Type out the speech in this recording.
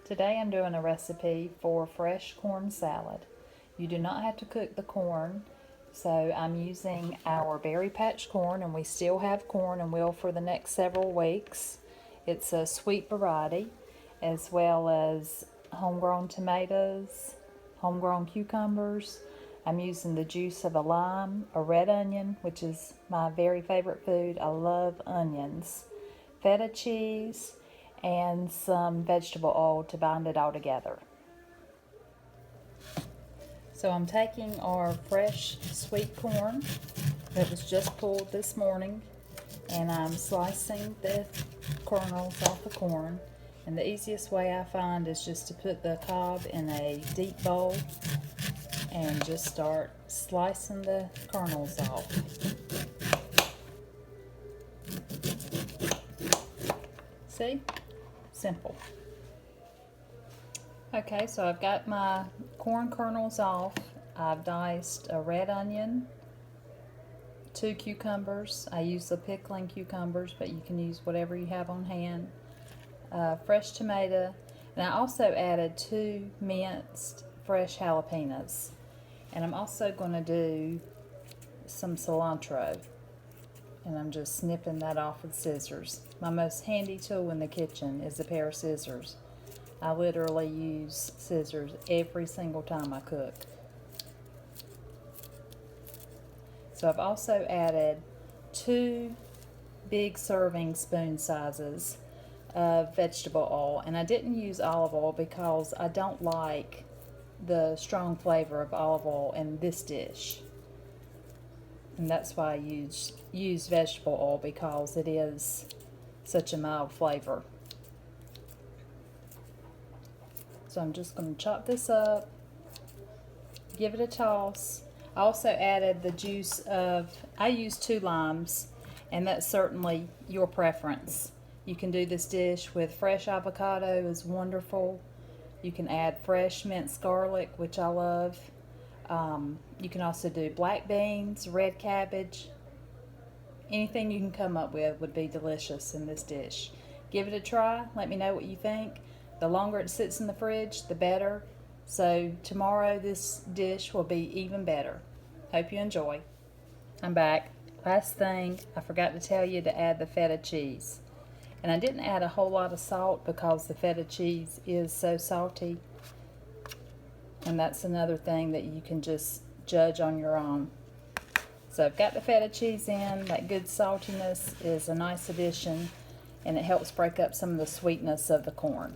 Today I'm doing a recipe for fresh corn salad. You do not have to cook the corn, so I'm using our berry patch corn, and we still have corn and will for the next several weeks. It's a sweet variety, as well as homegrown tomatoes, homegrown cucumbers. I'm using the juice of a lime, a red onion, which is my very favorite food. I love onions, feta cheese, and some vegetable oil to bind it all together. So I'm taking our fresh sweet corn that was just pulled this morning, and I'm slicing the kernels off the corn. And the easiest way I find is just to put the cob in a deep bowl and just start slicing the kernels off. See? Simple. Okay, so I've got my corn kernels off. I've diced a red onion, 2 cucumbers. I use the pickling cucumbers, but you can use whatever you have on hand. Fresh tomato, and I also added 2 minced fresh jalapenos. And I'm also going to do some cilantro, and I'm just snipping that off with scissors. My most handy tool in the kitchen is a pair of scissors. I literally use scissors every single time I cook. So I've also added 2 big serving spoon sizes of vegetable oil, and I didn't use olive oil because I don't like the strong flavor of olive oil in this dish. And that's why I use vegetable oil, because it is such a mild flavor. So I'm just going to chop this up, give it a toss. I also added the juice of, I used 2 limes, and that's certainly your preference. You can do this dish with fresh avocado, is wonderful. You can add fresh minced garlic, which I love. You can also do black beans, red cabbage. Anything you can come up with would be delicious in this dish. Give it a try. Let me know what you think. The longer it sits in the fridge, the better. So tomorrow this dish will be even better. Hope you enjoy. I'm back. Last thing, I forgot to tell you to add the feta cheese. And I didn't add a whole lot of salt because the feta cheese is so salty. And that's another thing that you can just judge on your own. So I've got the feta cheese in. That good saltiness is a nice addition, and it helps break up some of the sweetness of the corn.